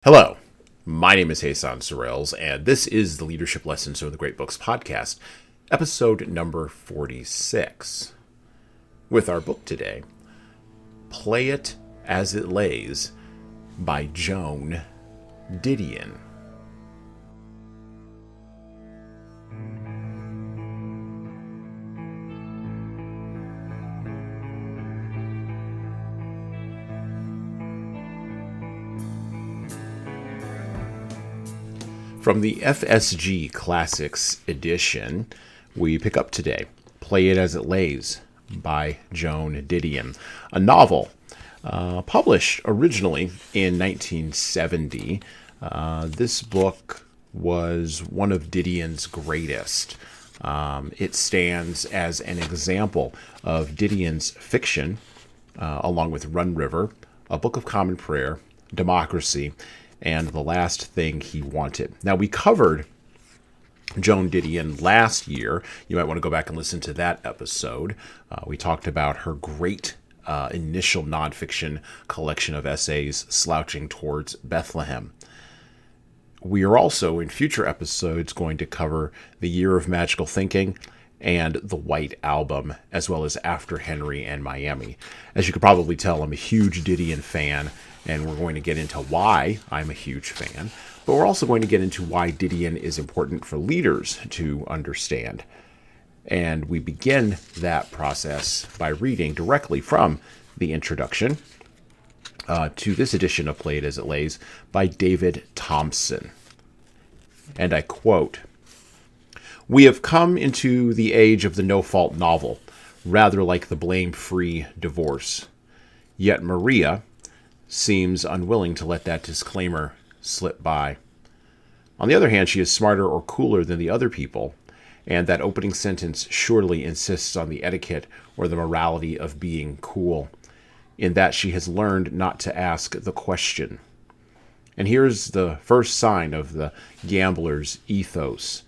Hello, my name is Hassan Sorrells, and this is the Leadership Lessons of the Great Books podcast, episode number 46. With our book today, Play It As It Lays by Joan Didion. From the FSG Classics edition, we pick up today, Play It As It Lays by Joan Didion, a novel published originally in 1970. This book was one of Didion's greatest. It stands as an example of Didion's fiction, along with Run River, A Book of Common Prayer, Democracy, and The Last Thing He Wanted. Now, we covered Joan Didion last year. You might want to go back and listen to that episode. We talked about her great initial nonfiction collection of essays, Slouching Towards Bethlehem. We are also, in future episodes, going to cover The Year of Magical Thinking and The White Album, as well as After Henry and Miami. As you could probably tell, I'm a huge Didion fan, and we're going to get into why I'm a huge fan, but we're also going to get into why Didion is important for leaders to understand. And we begin that process by reading directly from the introduction to this edition of Play It As It Lays by David Thompson. And I quote, "We have come into the age of the no-fault novel, rather like the blame-free divorce. Yet Maria seems unwilling to let that disclaimer slip by. On the other hand, she is smarter or cooler than the other people, and that opening sentence surely insists on the etiquette or the morality of being cool, in that she has learned not to ask the question. And here's the first sign of the gambler's ethos.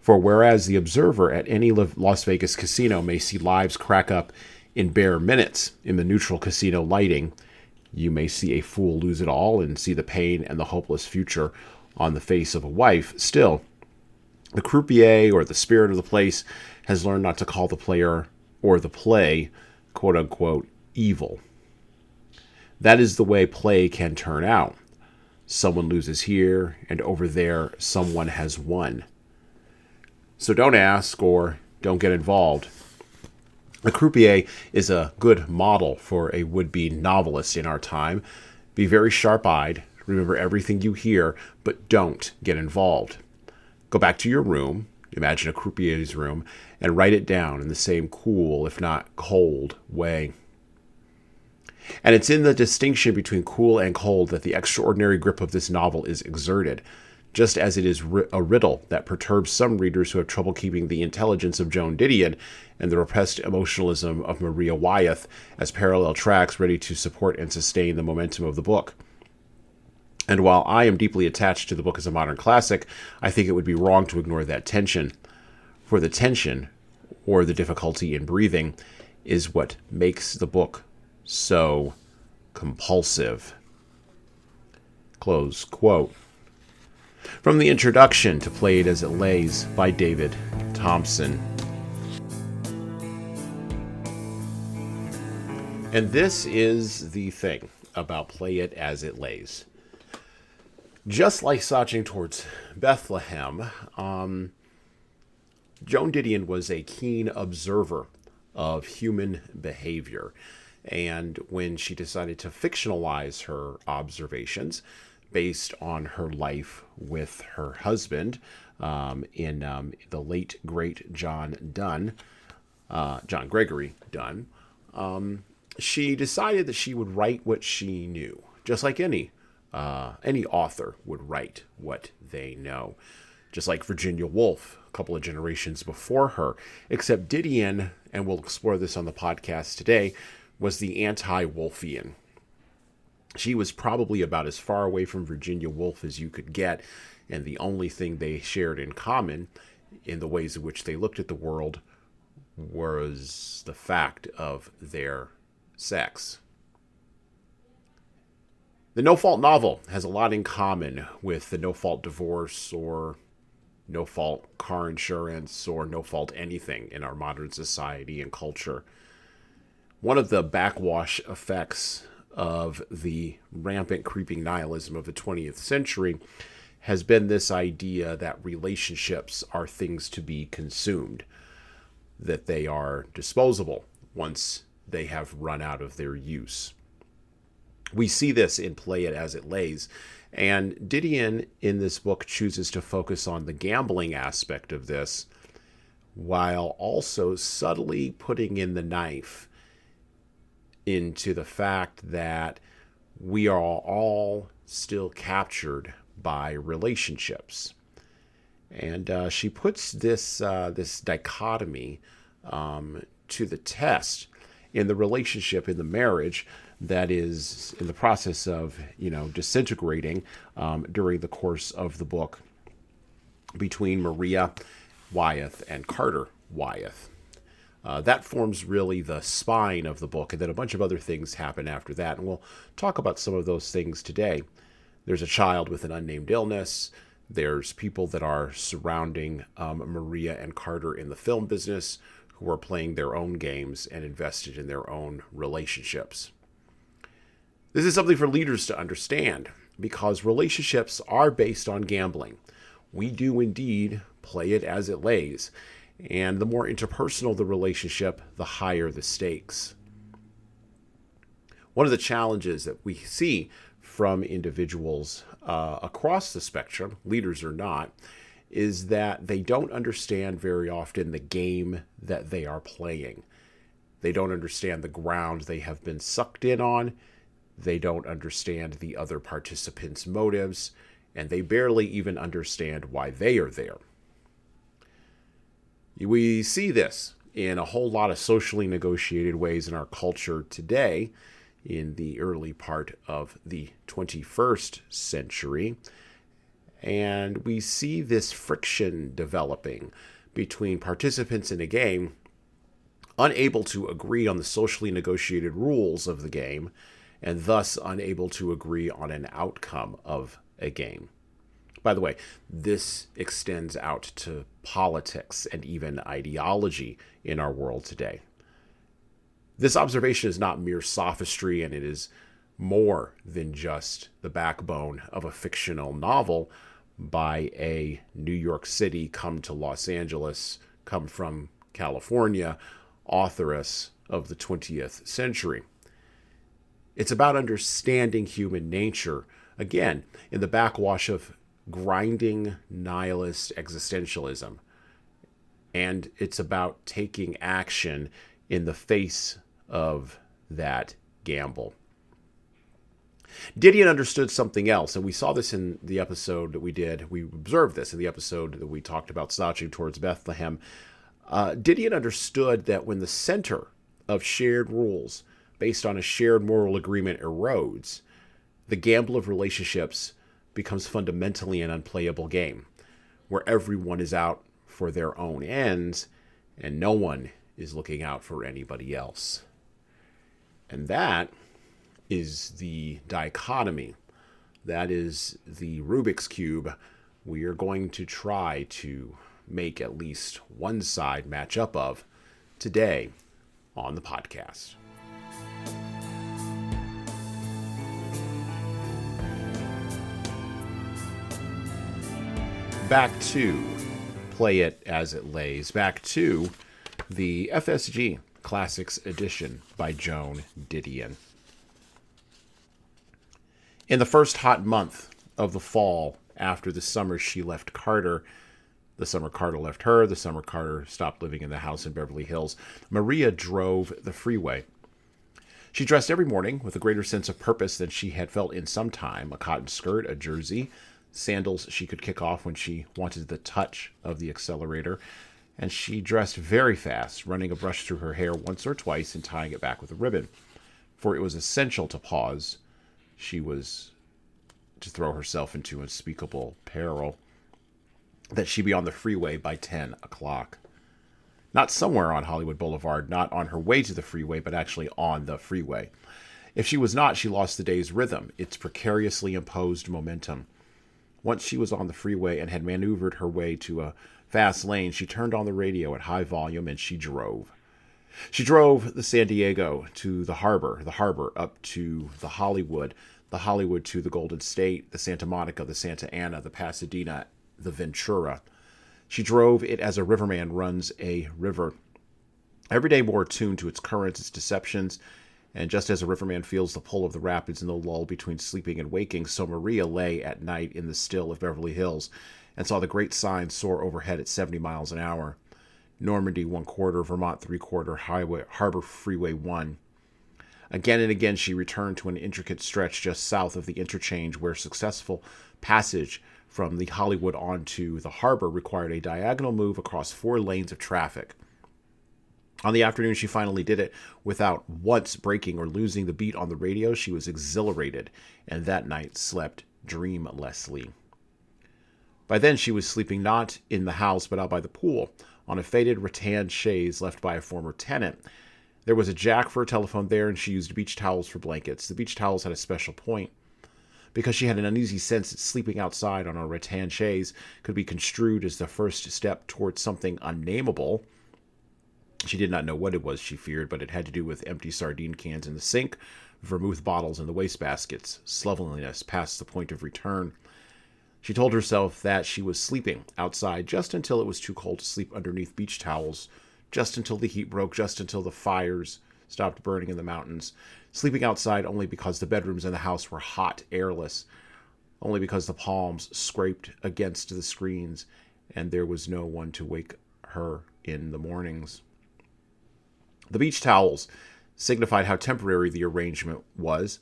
For whereas the observer at any Las Vegas casino may see lives crack up in bare minutes in the neutral casino lighting, you may see a fool lose it all and see the pain and the hopeless future on the face of a wife. Still, the croupier or the spirit of the place has learned not to call the player or the play, quote-unquote, evil. That is the way play can turn out. Someone loses here, and over there someone has won. So don't ask or don't get involved. The croupier is a good model for a would-be novelist in our time. Be very sharp-eyed, remember everything you hear, but don't get involved. Go back to your room, imagine a croupier's room, and write it down in the same cool, if not cold, way. And it's in the distinction between cool and cold that the extraordinary grip of this novel is exerted, just as it is a riddle that perturbs some readers who have trouble keeping the intelligence of Joan Didion and the repressed emotionalism of Maria Wyeth as parallel tracks ready to support and sustain the momentum of the book. And while I am deeply attached to the book as a modern classic, I think it would be wrong to ignore that tension. For the tension, or the difficulty in breathing, is what makes the book so compulsive." Close quote. From the introduction to Play It As It Lays by David Thompson. And this is the thing about Play It As It Lays. Just like Slouching Towards Bethlehem, Joan Didion was a keen observer of human behavior. And when she decided to fictionalize her observations based on her life with her husband in the late, great John Gregory Dunn, she decided that she would write what she knew, just like any author would write what they know, just like Virginia Woolf, a couple of generations before her, except Didion, and we'll explore this on the podcast today, was the anti-Woolfian. She was probably about as far away from Virginia Woolf as you could get, and the only thing they shared in common in the ways in which they looked at the world was the fact of their sex. The no-fault novel has a lot in common with the no-fault divorce or no-fault car insurance or no-fault anything in our modern society and culture. One of the backwash effects of the rampant creeping nihilism of the 20th century has been this idea that relationships are things to be consumed, that they are disposable once they have run out of their use. We see this in Play It As It Lays, and Didion in this book chooses to focus on the gambling aspect of this while also subtly putting in the knife into the fact that we are all still captured by relationships. And she puts this dichotomy to the test in the relationship, in the marriage that is in the process of, disintegrating during the course of the book between Maria Wyeth and Carter Wyeth. That forms really the spine of the book, and then a bunch of other things happen after that, and we'll talk about some of those things today. There's a child with an unnamed illness. There's people that are surrounding Maria and Carter in the film business who are playing their own games and invested in their own relationships. This is something for leaders to understand because relationships are based on gambling. We do indeed play it as it lays. And the more interpersonal the relationship, the higher the stakes. One of the challenges that we see from individuals across the spectrum, leaders or not, is that they don't understand very often the game that they are playing. They don't understand the ground they have been sucked in on. They don't understand the other participants' motives, and they barely even understand why they are there. We see this in a whole lot of socially negotiated ways in our culture today, in the early part of the 21st century. And we see this friction developing between participants in a game unable to agree on the socially negotiated rules of the game, and thus unable to agree on an outcome of a game. By the way, this extends out to politics and even ideology in our world today. This observation is not mere sophistry, and it is more than just the backbone of a fictional novel by a New York City come to Los Angeles, come from California authoress of the 20th century. It's about understanding human nature, again, in the backwash of grinding nihilist existentialism. And it's about taking action in the face of that gamble. Didion understood something else, and we saw this in the episode that we did. We observed this in the episode that we talked about slouching towards Bethlehem. Didion understood that when the center of shared rules based on a shared moral agreement erodes, the gamble of relationships becomes fundamentally an unplayable game, where everyone is out for their own ends and no one is looking out for anybody else. And that is the dichotomy. That is the Rubik's Cube we are going to try to make at least one side match up of today on the podcast. Back to Play It As It Lays. Back to the FSG Classics Edition by Joan Didion. In the first hot month of the fall after the summer she left Carter, the summer Carter left her, the summer Carter stopped living in the house in Beverly Hills, Maria drove the freeway. She dressed every morning with a greater sense of purpose than she had felt in some time, a cotton skirt, a jersey, sandals she could kick off when she wanted the touch of the accelerator, and she dressed very fast, running a brush through her hair once or twice and tying it back with a ribbon. For it was essential to pause. She was to throw herself into unspeakable peril, that she be on the freeway by 10 o'clock. Not somewhere on Hollywood Boulevard, not on her way to the freeway, but actually on the freeway. If she was not, she lost the day's rhythm, its precariously imposed momentum. Once she was on the freeway and had maneuvered her way to a fast lane, she turned on the radio at high volume and she drove. She drove the San Diego to the harbor up to the Hollywood to the Golden State, the Santa Monica, the Santa Ana, the Pasadena, the Ventura. She drove it as a riverman runs a river, every day more attuned to its currents, its deceptions, and just as a riverman feels the pull of the rapids in the lull between sleeping and waking, so Maria lay at night in the still of Beverly Hills and saw the great signs soar overhead at 70 miles an hour. Normandy 1/4, Vermont 3/4, Harbor Freeway 1. Again and again she returned to an intricate stretch just south of the interchange where successful passage from the Hollywood onto the harbor required a diagonal move across 4 lanes of traffic. On the afternoon she finally did it without once breaking or losing the beat on the radio. She was exhilarated, and that night slept dreamlessly. By then she was sleeping not in the house but out by the pool, on a faded rattan chaise left by a former tenant. There was a jack for a telephone there, and she used beach towels for blankets. The beach towels had a special point, because she had an uneasy sense that sleeping outside on a rattan chaise could be construed as the first step towards something unnameable. She did not know what it was, she feared, but it had to do with empty sardine cans in the sink, vermouth bottles in the wastebaskets, slovenliness past the point of return. She told herself that she was sleeping outside just until it was too cold to sleep underneath beach towels, just until the heat broke, just until the fires stopped burning in the mountains. Sleeping outside only because the bedrooms in the house were hot, airless, only because the palms scraped against the screens and there was no one to wake her in the mornings. The beach towels signified how temporary the arrangement was.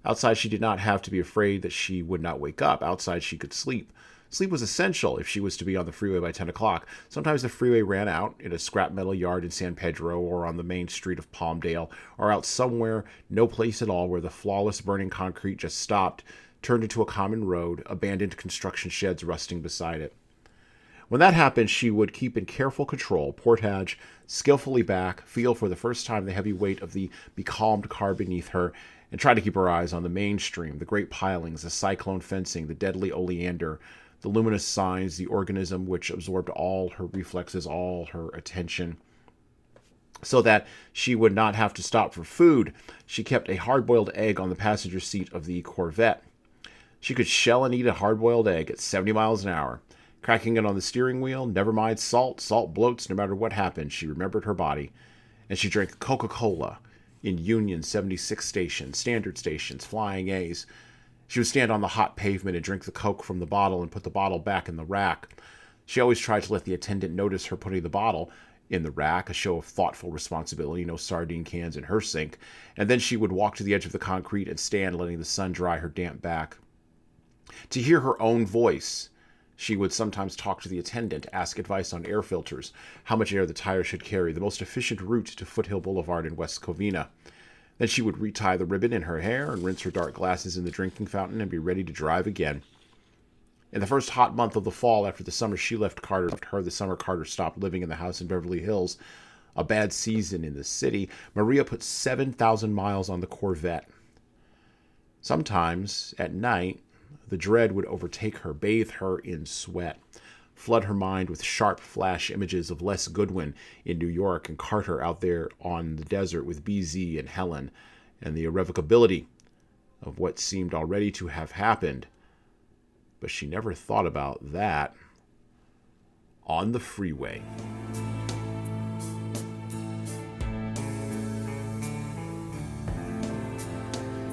Outside, she did not have to be afraid that she would not wake up. Outside, she could sleep. Sleep was essential if she was to be on the freeway by 10 o'clock. Sometimes the freeway ran out in a scrap metal yard in San Pedro or on the main street of Palmdale or out somewhere, no place at all, where the flawless burning concrete just stopped, turned into a common road, abandoned construction sheds rusting beside it. When that happened, she would keep in careful control, portage skillfully back, feel for the first time the heavy weight of the becalmed car beneath her, and try to keep her eyes on the mainstream, the great pilings, the cyclone fencing, the deadly oleander, the luminous signs, the organism which absorbed all her reflexes, all her attention. So that she would not have to stop for food, she kept a hard-boiled egg on the passenger seat of the Corvette. She could shell and eat a hard-boiled egg at 70 miles an hour. Cracking it on the steering wheel, never mind salt bloats, no matter what happened, she remembered her body. And she drank Coca-Cola in Union 76 stations, Standard stations, Flying A's. She would stand on the hot pavement and drink the Coke from the bottle and put the bottle back in the rack. She always tried to let the attendant notice her putting the bottle in the rack, a show of thoughtful responsibility, no sardine cans in her sink. And then she would walk to the edge of the concrete and stand, letting the sun dry her damp back. To hear her own voice, she would sometimes talk to the attendant, ask advice on air filters, how much air the tire should carry, the most efficient route to Foothill Boulevard in West Covina. Then she would retie the ribbon in her hair and rinse her dark glasses in the drinking fountain and be ready to drive again. In the first hot month of the fall after the summer she left her, the summer Carter stopped living in the house in Beverly Hills, a bad season in the city, Maria put 7,000 miles on the Corvette. Sometimes, at night, the dread would overtake her, bathe her in sweat, flood her mind with sharp flash images of Les Goodwin in New York and Carter out there on the desert with BZ and Helen, and the irrevocability of what seemed already to have happened. But she never thought about that on the freeway.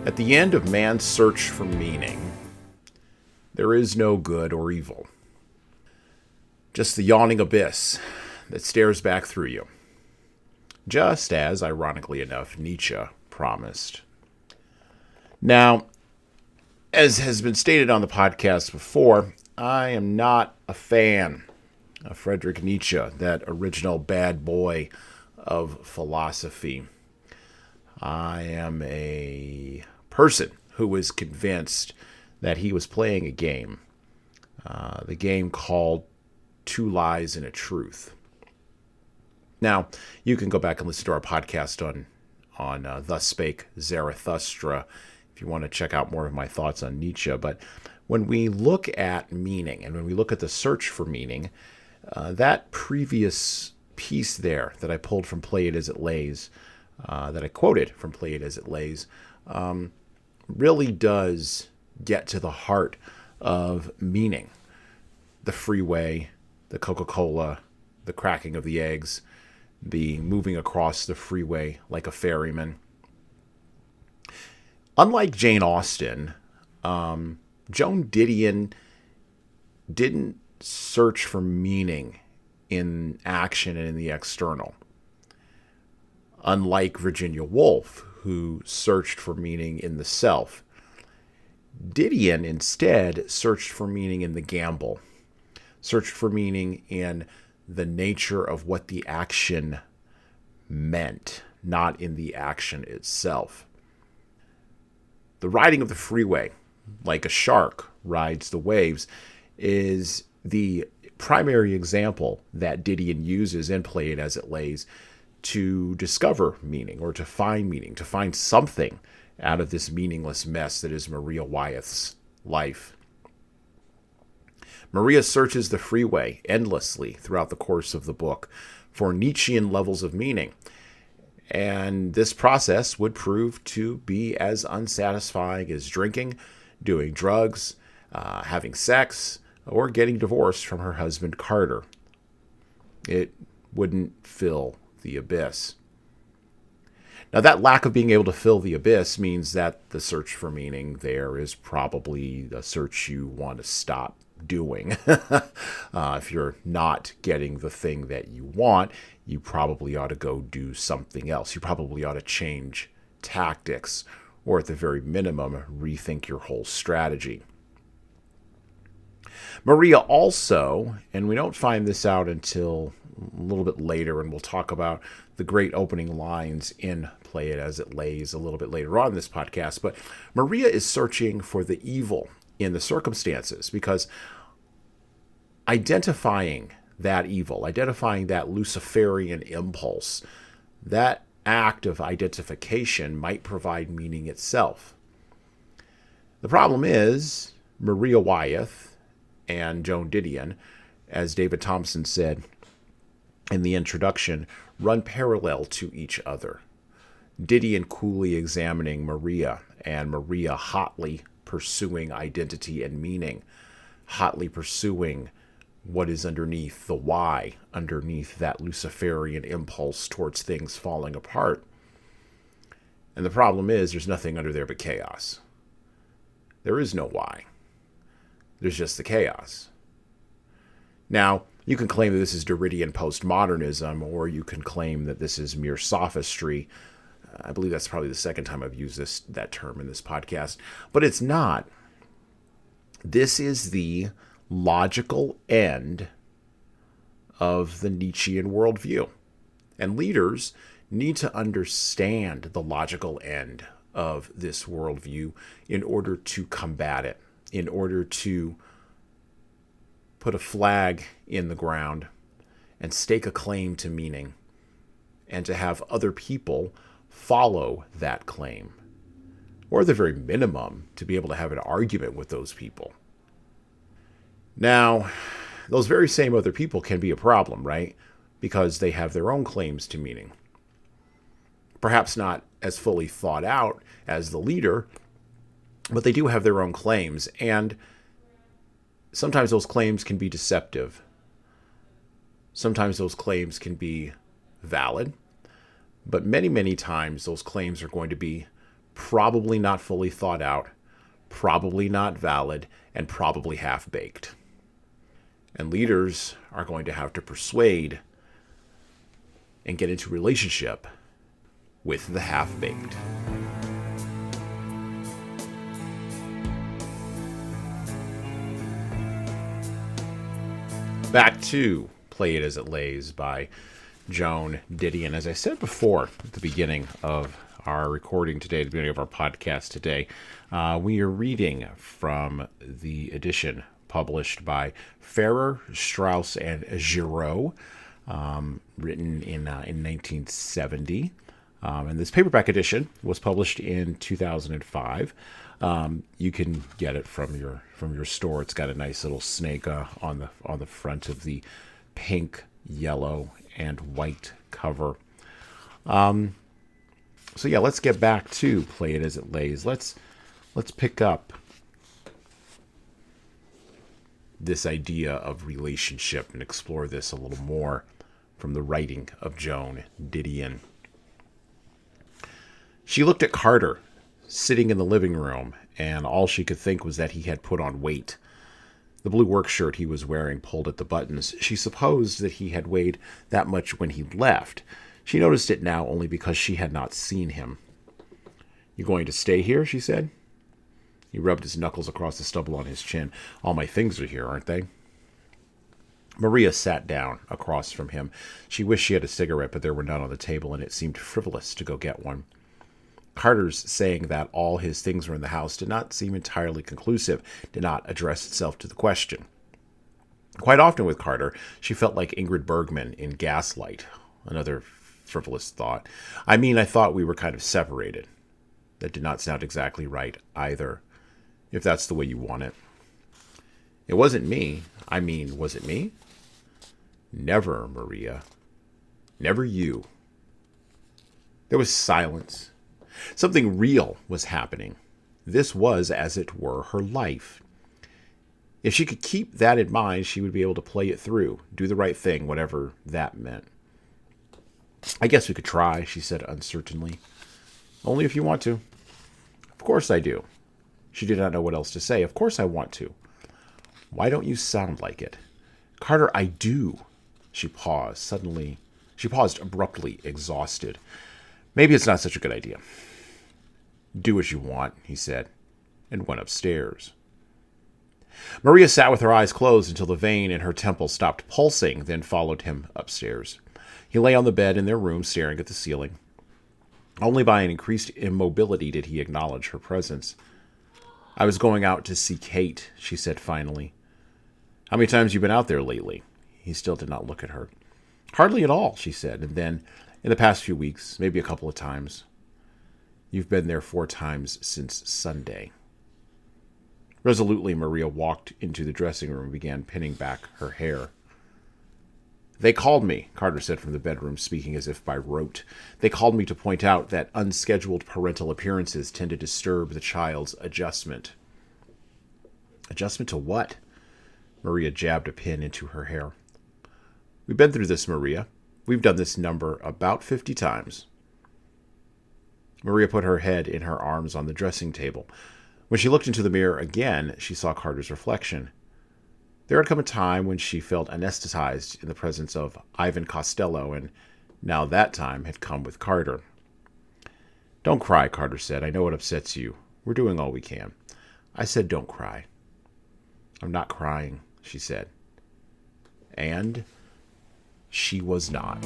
At the end of man's search for meaning, there is no good or evil, just the yawning abyss that stares back through you, just as, ironically enough, Nietzsche promised. Now, as has been stated on the podcast before, I am not a fan of Friedrich Nietzsche, that original bad boy of philosophy. I am a person who is convinced that he was playing a game, the game called Two Lies and a Truth. Now, you can go back and listen to our podcast on Thus Spake Zarathustra, if you want to check out more of my thoughts on Nietzsche. But when we look at meaning and when we look at the search for meaning, that previous piece there that I pulled from Play It As It Lays, that I quoted from Play It As It Lays, really does get to the heart of meaning. The freeway, the Coca-Cola, the cracking of the eggs, the moving across the freeway like a ferryman. Unlike Jane Austen, Joan Didion didn't search for meaning in action and in the external. Unlike Virginia Woolf, who searched for meaning in the self, Didion instead searched for meaning in the gamble, searched for meaning in the nature of what the action meant, not in the action itself. The riding of the freeway, like a shark rides the waves, is the primary example that Didion uses in Play It As It Lays to discover meaning or to find something out of this meaningless mess that is Maria Wyeth's life. Maria searches the freeway endlessly throughout the course of the book for Nietzschean levels of meaning. And this process would prove to be as unsatisfying as drinking, doing drugs, having sex, or getting divorced from her husband Carter. It wouldn't fill the abyss. Now, that lack of being able to fill the abyss means that the search for meaning there is probably the search you want to stop doing. If you're not getting the thing that you want, you probably ought to go do something else. You probably ought to change tactics, or at the very minimum, rethink your whole strategy. Maria also, and we don't find this out until a little bit later, and we'll talk about the great opening lines in Play It As It Lays a little bit later on in this podcast, but Maria is searching for the evil in the circumstances, because identifying that evil, identifying that Luciferian impulse, that act of identification might provide meaning itself. The problem is, Maria Wyeth and Joan Didion, as David Thompson said in the introduction, run parallel to each other. Didion coolly examining Maria, and Maria hotly pursuing identity and meaning, hotly pursuing what is underneath the why, underneath that Luciferian impulse towards things falling apart. And the problem is, there's nothing under there but chaos. There is no why. There's just the chaos. Now, you can claim that this is Derridian postmodernism, or you can claim that this is mere sophistry. I believe that's probably the second time I've used that term in this podcast. But it's not. This is the logical end of the Nietzschean worldview. And leaders need to understand the logical end of this worldview in order to combat it, in order to put a flag in the ground and stake a claim to meaning, and to have other people follow that claim, or at the very minimum, to be able to have an argument with those people. Now, those very same other people can be a problem, right? Because they have their own claims to meaning. Perhaps not as fully thought out as the leader, but they do have their own claims, and sometimes those claims can be deceptive. Sometimes those claims can be valid, but many, many times those claims are going to be probably not fully thought out, probably not valid, and probably half-baked. And leaders are going to have to persuade and get into relationship with the half-baked. Back to Play It As It Lays by Joan Didion. As I said before at the beginning of our recording today, at the beginning of our podcast today, we are reading from the edition published by Farrer, Straus, and Giroux, written in 1970. And this paperback edition was published in 2005. You can get it from your store. It's got a nice little snake on the front of the pink, yellow, and white cover. So yeah, let's get back to Play It As It Lays. Let's pick up this idea of relationship and explore this a little more from the writing of Joan Didion. She looked at Carter, sitting in the living room, and all she could think was that he had put on weight. The blue work shirt he was wearing pulled at the buttons. She supposed that he had weighed that much when he left. She noticed it now only because she had not seen him. "You going to stay here?" she said. He rubbed his knuckles across the stubble on his chin. "All my things are here, aren't they?" Maria sat down across from him. She wished she had a cigarette, but there were none on the table, and it seemed frivolous to go get one. Carter's saying that all his things were in the house did not seem entirely conclusive, did not address itself to the question. Quite often with Carter, she felt like Ingrid Bergman in Gaslight. Another frivolous thought. I thought we were kind of separated. That did not sound exactly right either, if that's the way you want it. It wasn't me. Was it me? Never, Maria. Never you. There was silence. Something real was happening. This was, as it were, her life. If she could keep that in mind, she would be able to play it through, do the right thing, whatever that meant. "I guess we could try," she said uncertainly. "Only if you want to." "Of course I do." She did not know what else to say. "Of course I want to." "Why don't you sound like it?" "Carter, I do." She paused abruptly, exhausted. "Maybe it's not such a good idea." "Do as you want," he said, and went upstairs. Maria sat with her eyes closed until the vein in her temple stopped pulsing, then followed him upstairs. He lay on the bed in their room, staring at the ceiling. Only by an increased immobility did he acknowledge her presence. "I was going out to see Kate," she said finally. "How many times have you been out there lately?" He still did not look at her. "Hardly at all," she said, and then, "In the past few weeks, maybe a couple of times." "You've been there 4 times since Sunday." Resolutely, Maria walked into the dressing room and began pinning back her hair. "They called me," Carter said from the bedroom, speaking as if by rote. "They called me to point out that unscheduled parental appearances tend to disturb the child's adjustment." "Adjustment to what?" Maria jabbed a pin into her hair. "We've been through this, Maria. We've done this number about 50 times. Maria put her head in her arms on the dressing table. When she looked into the mirror again, she saw Carter's reflection. There had come a time when she felt anesthetized in the presence of Ivan Costello, and now that time had come with Carter. "Don't cry," Carter said. "I know it upsets you. We're doing all we can." "I said don't cry." "I'm not crying," she said. And she was not.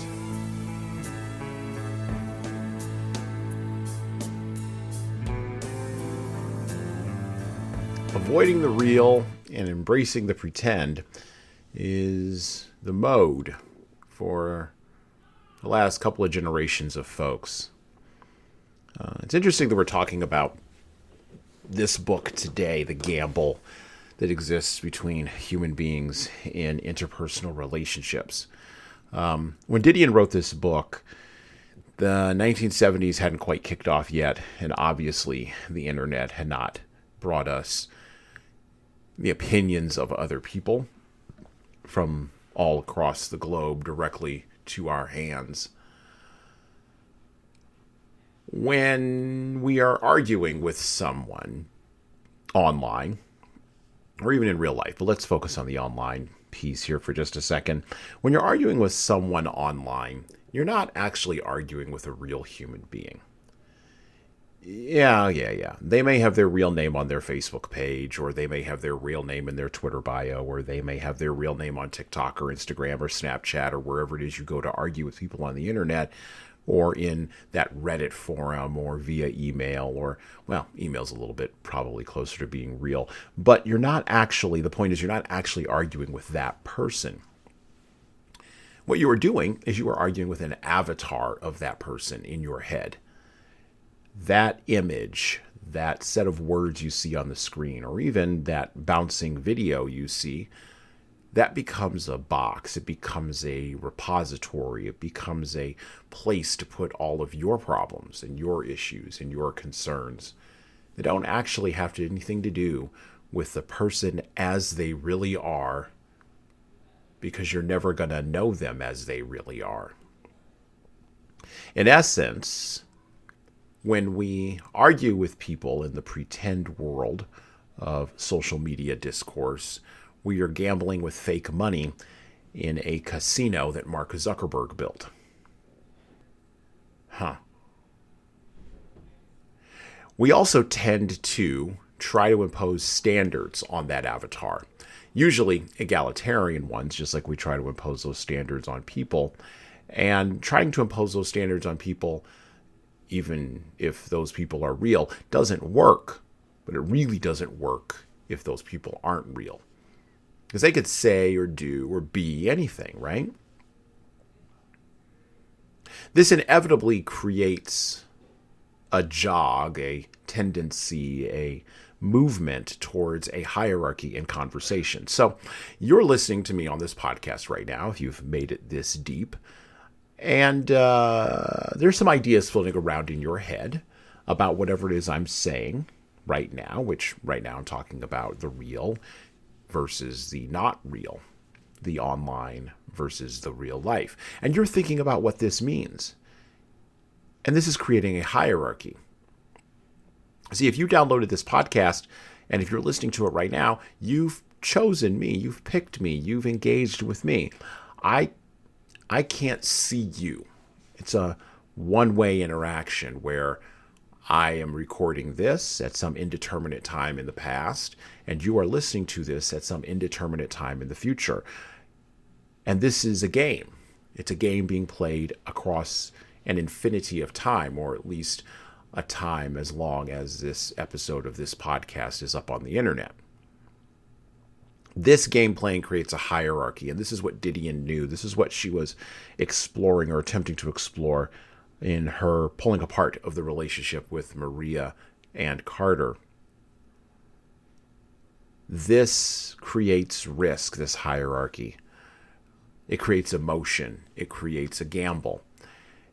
Avoiding the real and embracing the pretend is the mode for the last couple of generations of folks. It's interesting that we're talking about this book today, the gamble that exists between human beings in interpersonal relationships. When Didion wrote this book, the 1970s hadn't quite kicked off yet, and obviously the internet had not brought us the opinions of other people from all across the globe directly to our hands. When we are arguing with someone online, or even in real life, but let's focus on the online piece here for just a second. When you're arguing with someone online, you're not actually arguing with a real human being. Yeah. They may have their real name on their Facebook page, or they may have their real name in their Twitter bio, or they may have their real name on TikTok or Instagram or Snapchat or wherever it is you go to argue with people on the internet, or in that Reddit forum, or via email, or, well, email's a little bit probably closer to being real. But the point is you're not actually arguing with that person. What you are doing is you are arguing with an avatar of that person in your head. That image, that set of words you see on the screen, or even that bouncing video you see, that becomes a box. It becomes a repository. It becomes a place to put all of your problems and your issues and your concerns. They don't actually have anything to do with the person as they really are, because you're never going to know them as they really are. In essence, when we argue with people in the pretend world of social media discourse, we are gambling with fake money in a casino that Mark Zuckerberg built. We also tend to try to impose standards on that avatar, usually egalitarian ones, just like we try to impose those standards on people. And trying to impose those standards on people, even if those people are real, doesn't work. But it really doesn't work if those people aren't real. Because they could say or do or be anything, right? This inevitably creates a jog, a tendency, a movement towards a hierarchy in conversation. So you're listening to me on this podcast right now, if you've made it this deep, and there's some ideas floating around in your head about whatever it is I'm saying right now, which right now I'm talking about the real versus the not real, the online versus the real life. And you're thinking about what this means. And this is creating a hierarchy. See, if you downloaded this podcast and if you're listening to it right now, you've chosen me, you've picked me, you've engaged with me. I can't see you. It's a one-way interaction where I am recording this at some indeterminate time in the past, and you are listening to this at some indeterminate time in the future. And this is a game. It's a game being played across an infinity of time, or at least a time as long as this episode of this podcast is up on the internet. This game playing creates a hierarchy, and this is what Didion knew. This is what she was exploring or attempting to explore in her pulling apart of the relationship with Maria and Carter. This creates risk, this hierarchy. It creates emotion. It creates a gamble.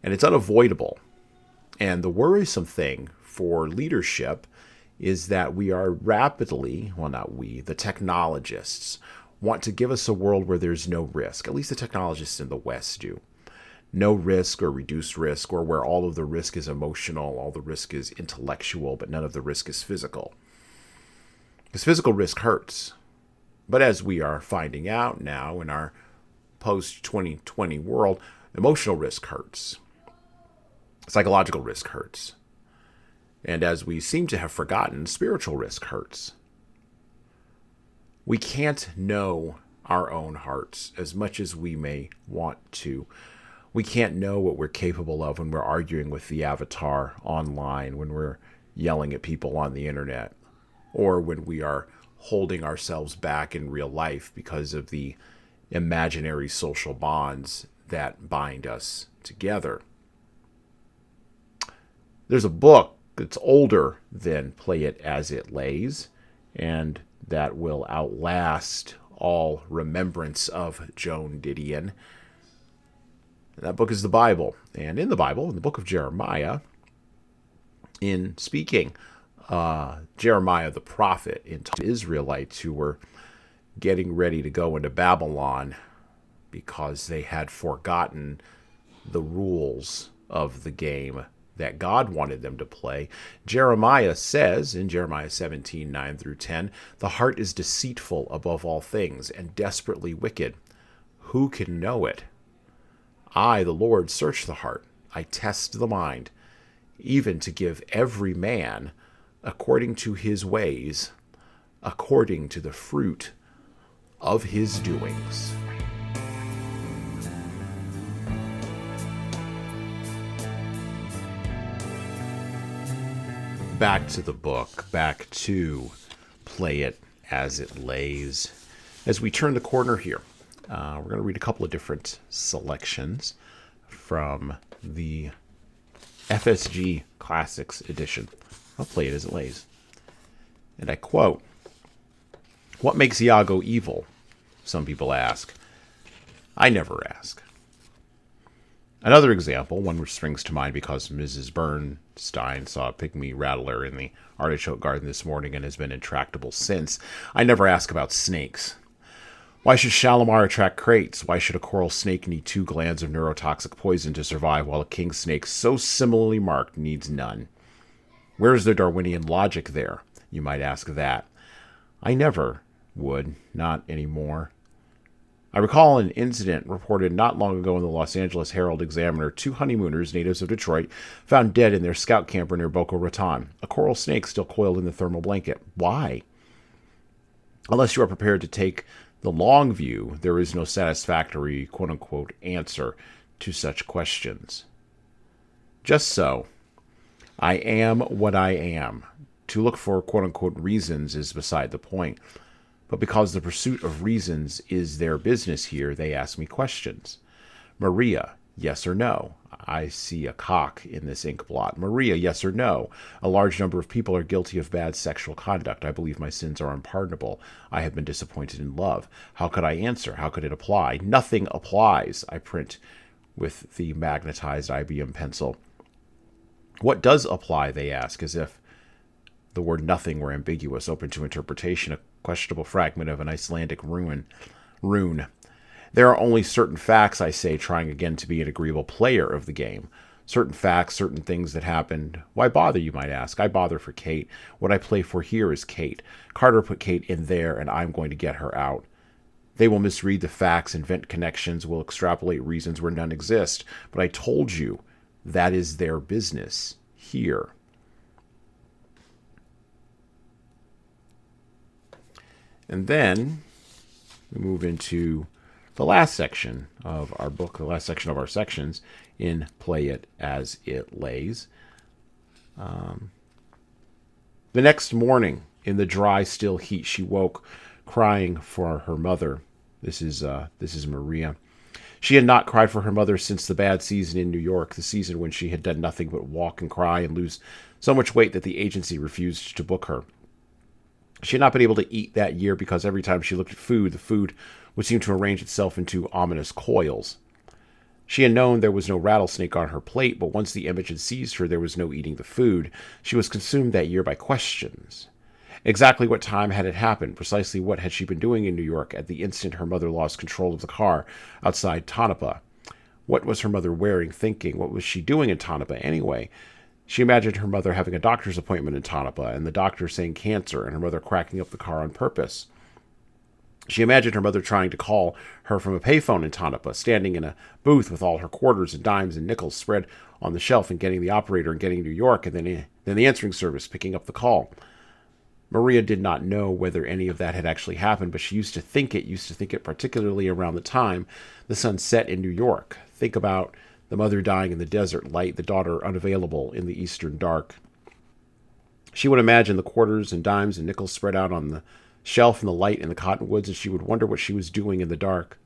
And it's unavoidable. And the worrisome thing for leadership is that we are rapidly, well, not we, the technologists want to give us a world where there's no risk. At least the technologists in the West do. No risk or reduced risk, or where all of the risk is emotional, all the risk is intellectual, but none of the risk is physical. Because physical risk hurts. But as we are finding out now in our post-2020 world, emotional risk hurts. Psychological risk hurts. And as we seem to have forgotten, spiritual risk hurts. We can't know our own hearts as much as we may want to. We can't know what we're capable of when we're arguing with the avatar online, when we're yelling at people on the internet, or when we are holding ourselves back in real life because of the imaginary social bonds that bind us together. There's a book that's older than Play It As It Lays, and that will outlast all remembrance of Joan Didion. That book is the Bible. And in the Bible, in the book of Jeremiah, in speaking, Jeremiah the prophet, in Israelites who were getting ready to go into Babylon because they had forgotten the rules of the game that God wanted them to play. Jeremiah says in Jeremiah 17:9-10, "The heart is deceitful above all things and desperately wicked. Who can know it? I, the Lord, search the heart. I test the mind, even to give every man according to his ways, according to the fruit of his doings." Back to the book, back to Play It As It Lays. As we turn the corner here We're going to read a couple of different selections from the FSG Classics edition. I'll play it as it lays. And I quote, "What makes Iago evil?" Some people ask. I never ask. Another example, one which springs to mind because Mrs. Bernstein saw a pygmy rattler in the artichoke garden this morning and has been intractable since. I never ask about snakes. Why should Shalimar attract crates? Why should a coral snake need 2 glands of neurotoxic poison to survive while a king snake so similarly marked needs none? Where is the Darwinian logic there? You might ask that. I never would, not anymore. I recall an incident reported not long ago in the Los Angeles Herald-Examiner. 2 honeymooners, natives of Detroit, found dead in their scout camper near Boca Raton. A coral snake still coiled in the thermal blanket. Why? Unless you are prepared to take the long view, there is no satisfactory, quote-unquote, answer to such questions. Just so, I am what I am. To look for, quote-unquote, reasons is beside the point. But because the pursuit of reasons is their business here, they ask me questions. Maria, yes or no? I see a cock in this ink blot. Maria, yes or no? A large number of people are guilty of bad sexual conduct. I believe my sins are unpardonable. I have been disappointed in love. How could I answer? How could it apply? Nothing applies, I print with the magnetized IBM pencil. What does apply, they ask, as if the word nothing were ambiguous, open to interpretation, a questionable fragment of an Icelandic rune. There are only certain facts, I say, trying again to be an agreeable player of the game. Certain facts, certain things that happened. Why bother, you might ask? I bother for Kate. What I play for here is Kate. Carter put Kate in there, and I'm going to get her out. They will misread the facts, invent connections, will extrapolate reasons where none exist. But I told you, that is their business here. And then we move into the last section of our book, the last section of our sections in Play It As It Lays. The next morning, in the dry, still heat, she woke, crying for her mother. This is Maria. She had not cried for her mother since the bad season in New York, the season when she had done nothing but walk and cry and lose so much weight that the agency refused to book her. She had not been able to eat that year because every time she looked at food, the food would seem to arrange itself into ominous coils. She had known there was no rattlesnake on her plate, but once the image had seized her, there was no eating the food. She was consumed that year by questions. Exactly what time had it happened? Precisely what had she been doing in New York at the instant her mother lost control of the car outside Tonopah? What was her mother wearing, thinking? What was she doing in Tonopah anyway? She imagined her mother having a doctor's appointment in Tonopah, and the doctor saying cancer, and her mother cracking up the car on purpose. She imagined her mother trying to call her from a payphone in Tonopah, standing in a booth with all her quarters and dimes and nickels spread on the shelf, and getting the operator and getting New York, and then the answering service picking up the call. Maria did not know whether any of that had actually happened, but she used to think it particularly around the time the sun set in New York. Think about the mother dying in the desert light, the daughter unavailable in the eastern dark. She would imagine the quarters and dimes and nickels spread out on the shelf in the light in the cottonwoods, and she would wonder what she was doing in the dark.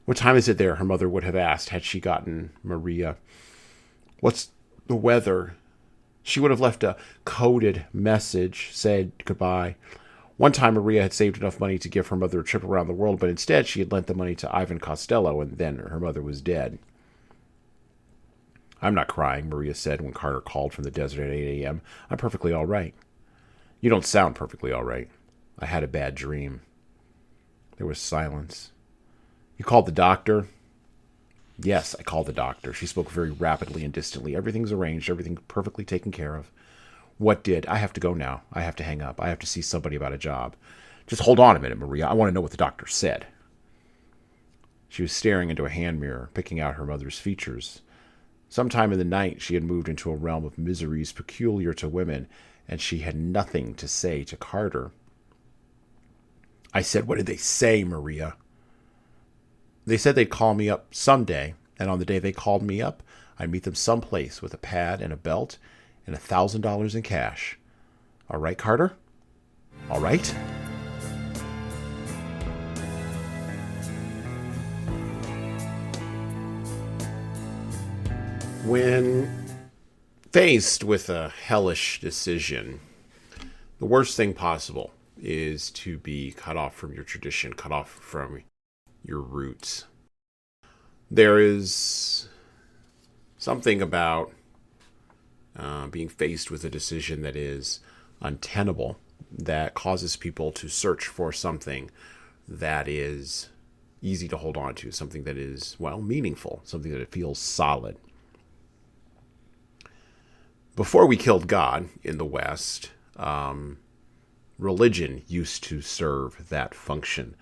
What time is it there? Her mother would have asked had she gotten Maria. What's the weather? She would have left a coded message, said goodbye. One time Maria had saved enough money to give her mother a trip around the world, but instead she had lent the money to Ivan Costello, and then her mother was dead. I'm not crying, Maria said when Carter called from the desert at 8 a.m. I'm perfectly all right. You don't sound perfectly all right. I had a bad dream. There was silence. You called the doctor? Yes, I called the doctor. She spoke very rapidly and distantly. Everything's arranged, everything perfectly taken care of. What did? I have to go now. I have to hang up. I have to see somebody about a job. Just hold on a minute, Maria. I want to know what the doctor said. She was staring into a hand mirror, picking out her mother's features. Sometime in the night, she had moved into a realm of miseries peculiar to women, and she had nothing to say to Carter. I said, what did they say, Maria? They said they'd call me up someday, and on the day they called me up, I'd meet them someplace with a pad and a belt and $1,000 in cash. All right, Carter? All right? When faced with a hellish decision, the worst thing possible is to be cut off from your tradition, cut off from your roots. There is something about being faced with a decision that is untenable that causes people to search for something that is easy to hold on to, something that is, well, meaningful, something that it feels solid. Before we killed God in the West, religion used to serve that function.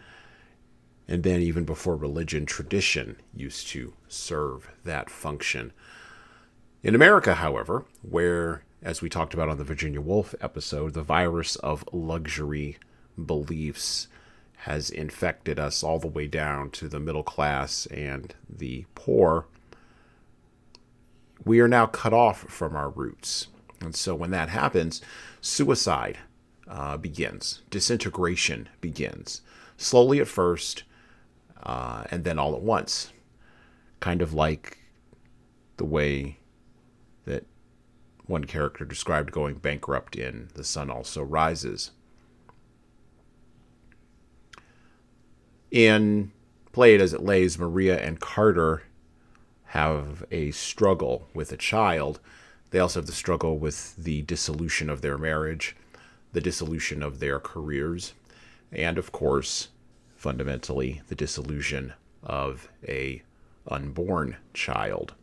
And then even before religion, tradition used to serve that function. In America, however, where, as we talked about on the Virginia Woolf episode, the virus of luxury beliefs has infected us all the way down to the middle class and the poor, we are now cut off from our roots. And so when that happens, suicide begins, disintegration begins, slowly at first, and then all at once. Kind of like the way that one character described going bankrupt in The Sun Also Rises. In Play It As It Lays, Maria and Carter have a struggle with a child. They also have the struggle with the dissolution of their marriage, the dissolution of their careers, and of course, fundamentally, the dissolution of a unborn child.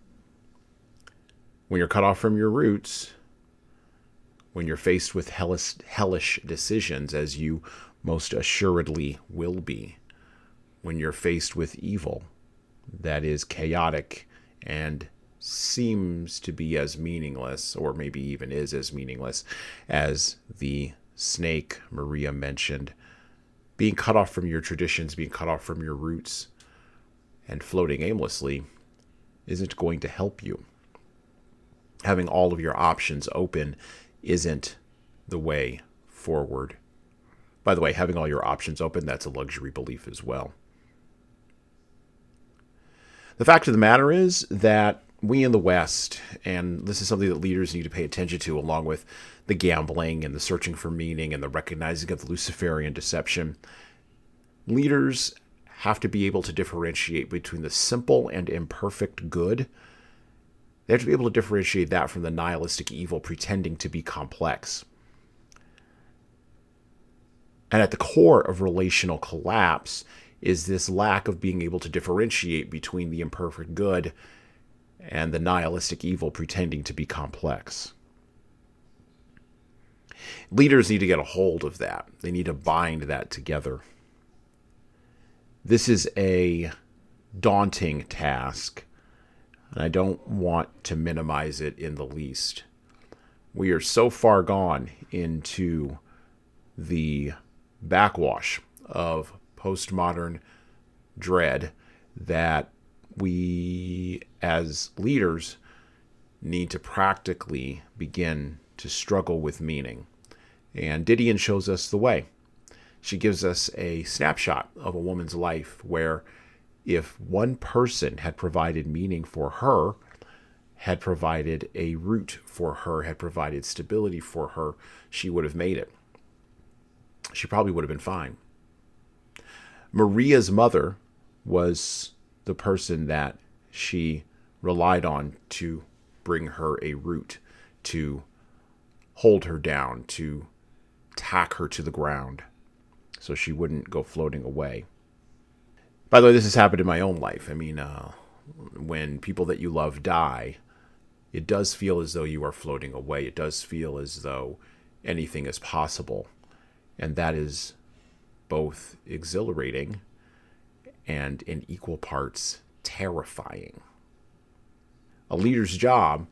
When you're cut off from your roots, when you're faced with hellish decisions, as you most assuredly will be, when you're faced with evil that is chaotic and seems to be as meaningless, or maybe even is as meaningless, as the snake Maria mentioned, being cut off from your traditions, being cut off from your roots, and floating aimlessly isn't going to help you. Having all of your options open isn't the way forward. By the way, having all your options open, that's a luxury belief as well. The fact of the matter is that we in the West, and this is something that leaders need to pay attention to, along with the gambling and the searching for meaning and the recognizing of the Luciferian deception, leaders have to be able to differentiate between the simple and imperfect good. They have to be able to differentiate that from the nihilistic evil pretending to be complex. And at the core of relational collapse is this lack of being able to differentiate between the imperfect good and the nihilistic evil pretending to be complex. Leaders need to get a hold of that. They need to bind that together. This is a daunting task, and I don't want to minimize it in the least. We are so far gone into the backwash of postmodern dread that we, as leaders, need to practically begin to struggle with meaning. And Didion shows us the way. She gives us a snapshot of a woman's life where if one person had provided meaning for her, had provided a root for her, had provided stability for her, she would have made it. She probably would have been fine. Maria's mother was the person that she relied on to bring her a root, to hold her down, to tack her to the ground so she wouldn't go floating away. By the way, this has happened in my own life. I mean, when people that you love die, it does feel as though you are floating away. It does feel as though anything is possible. And that is both exhilarating and in equal parts terrifying. A leader's job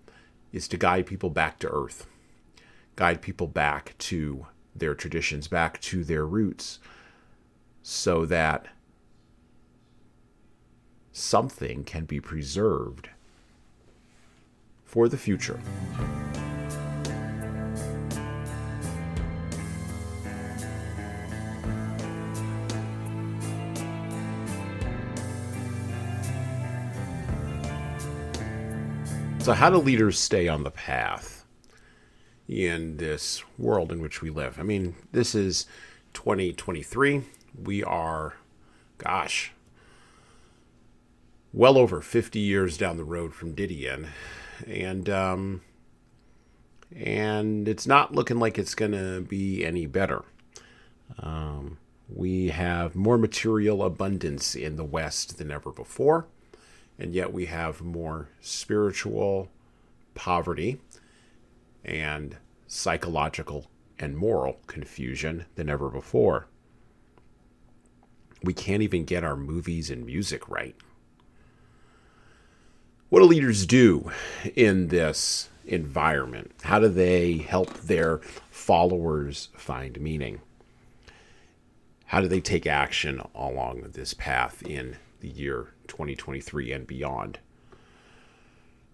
is to guide people back to earth, guide people back to their traditions, back to their roots, so that something can be preserved for the future. So, how do leaders stay on the path in this world in which we live? I mean, this is 2023. We are, gosh, well over 50 years down the road from Didion, and it's not looking like it's going to be any better. We have more material abundance in the West than ever before, and yet we have more spiritual poverty and psychological and moral confusion than ever before. We can't even get our movies and music right. What do leaders do in this environment? How do they help their followers find meaning? How do they take action along this path in the year 2023 and beyond?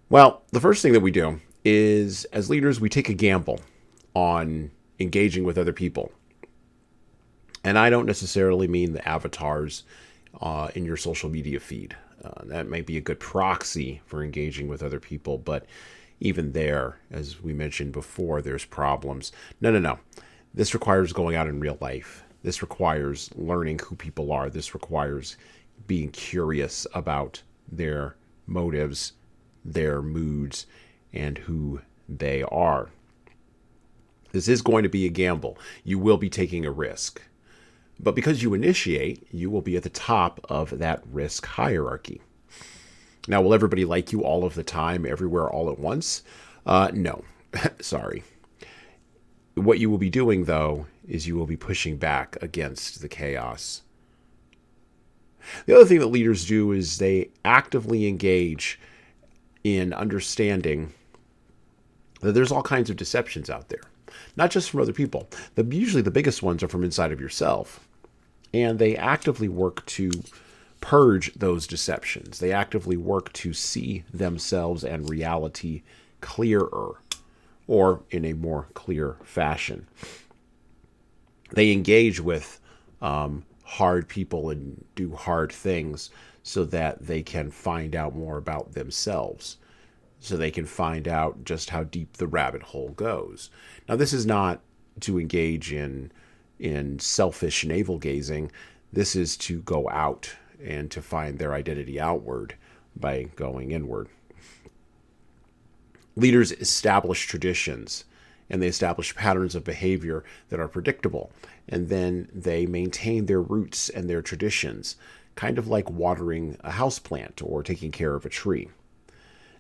Well, the first thing that we do is, as leaders, we take a gamble on engaging with other people. And I don't necessarily mean the avatars in your social media feed. That might be a good proxy for engaging with other people, but even there, as we mentioned before, there's problems. No. This requires going out in real life. This requires learning who people are. This requires being curious about their motives, their moods, and who they are. This is going to be a gamble. You will be taking a risk. But because you initiate, you will be at the top of that risk hierarchy. Now, will everybody like you all of the time, everywhere, all at once? No. Sorry. What you will be doing, though, is you will be pushing back against the chaos. The other thing that leaders do is they actively engage in understanding that there's all kinds of deceptions out there, not just from other people. Usually the biggest ones are from inside of yourself. And they actively work to purge those deceptions. They actively work to see themselves and reality clearer, or in a more clear fashion. They engage with hard people and do hard things so that they can find out more about themselves, so they can find out just how deep the rabbit hole goes. Now, this is not to engage in selfish navel-gazing. This is to go out and to find their identity outward by going inward. Leaders establish traditions, and they establish patterns of behavior that are predictable, and then they maintain their roots and their traditions, kind of like watering a houseplant or taking care of a tree.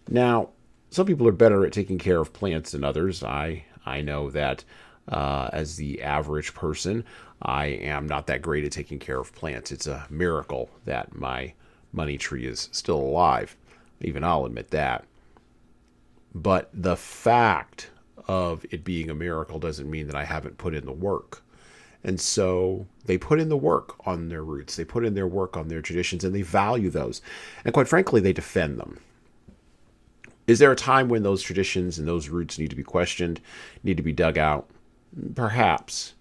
Now, some people are better at taking care of plants than others. I know that as the average person, I am not that great at taking care of plants. It's a miracle that my money tree is still alive. Even I'll admit that. But the fact of it being a miracle doesn't mean that I haven't put in the work. And so they put in the work on their roots. They put in their work on their traditions, and they value those. And quite frankly, they defend them. Is there a time when those traditions and those roots need to be questioned, need to be dug out? Perhaps.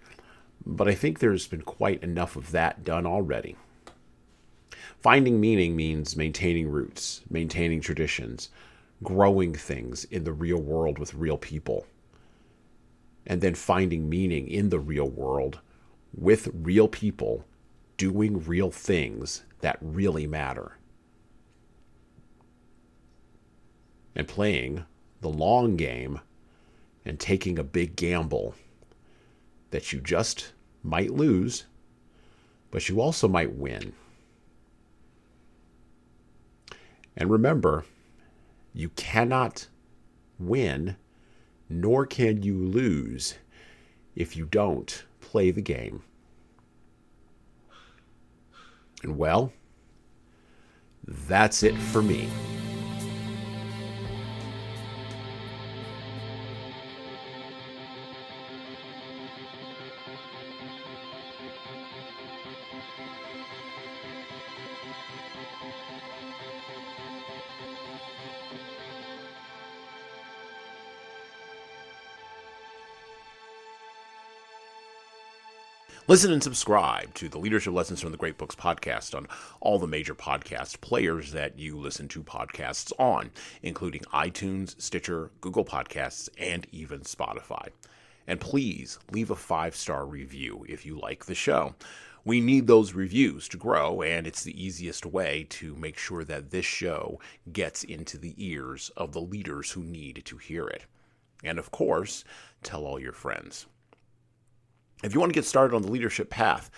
But I think there's been quite enough of that done already. Finding meaning means maintaining roots, maintaining traditions, growing things in the real world with real people, and then finding meaning in the real world with real people doing real things that really matter, and playing the long game and taking a big gamble that you just might lose, but you also might win. And remember, you cannot win, nor can you lose if you don't play the game. And well, that's it for me. Listen and subscribe to the Leadership Lessons from the Great Books podcast on all the major podcast players that you listen to podcasts on, including iTunes, Stitcher, Google Podcasts, and even Spotify. And please leave a 5-star review if you like the show. We need those reviews to grow, and it's the easiest way to make sure that this show gets into the ears of the leaders who need to hear it. And of course, tell all your friends. If you want to get started on the leadership path,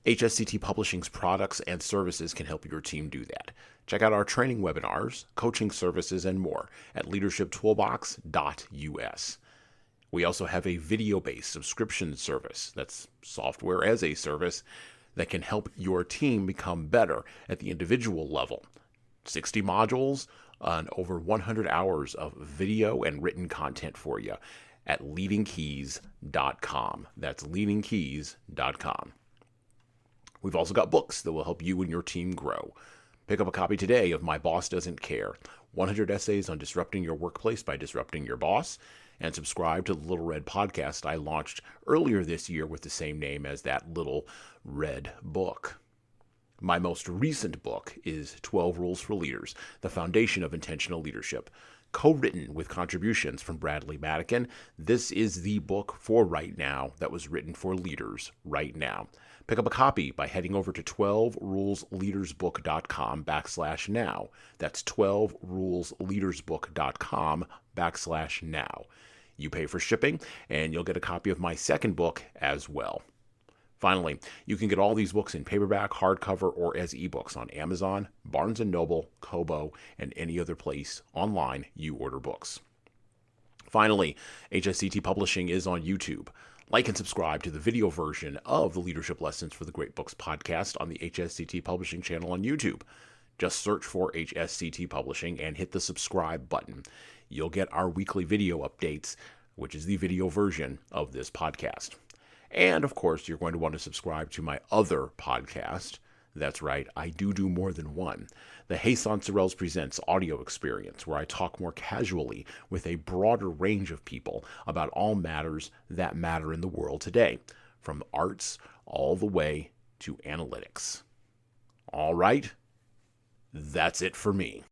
HSCT Publishing's products and services can help your team do that. Check out our training webinars, coaching services, and more at leadershiptoolbox.us. We also have a video-based subscription service, that's software as a service, that can help your team become better at the individual level. 60 modules and over 100 hours of video and written content for you at leadingkeys.com. That's leadingkeys.com. We've also got books that will help you and your team grow. Pick up a copy today of My Boss Doesn't Care, 100 Essays on Disrupting Your Workplace by Disrupting Your Boss, and subscribe to the Little Red podcast I launched earlier this year with the same name as that Little Red book. My most recent book is 12 Rules for Leaders, The Foundation of Intentional Leadership. Co-written with contributions from Bradley Madigan, this is the book for right now that was written for leaders right now. Pick up a copy by heading over to 12rulesleadersbook.com/now. That's 12rulesleadersbook.com/now. You pay for shipping, and you'll get a copy of my second book as well. Finally, you can get all these books in paperback, hardcover, or as ebooks on Amazon, Barnes & Noble, Kobo, and any other place online you order books. Finally, HSCT Publishing is on YouTube. Like and subscribe to the video version of the Leadership Lessons for the Great Books podcast on the HSCT Publishing channel on YouTube. Just search for HSCT Publishing and hit the subscribe button. You'll get our weekly video updates, which is the video version of this podcast. And, of course, you're going to want to subscribe to my other podcast. That's right, I do more than one. The Hey Sansorels Presents audio experience, where I talk more casually with a broader range of people about all matters that matter in the world today, from arts all the way to analytics. All right, that's it for me.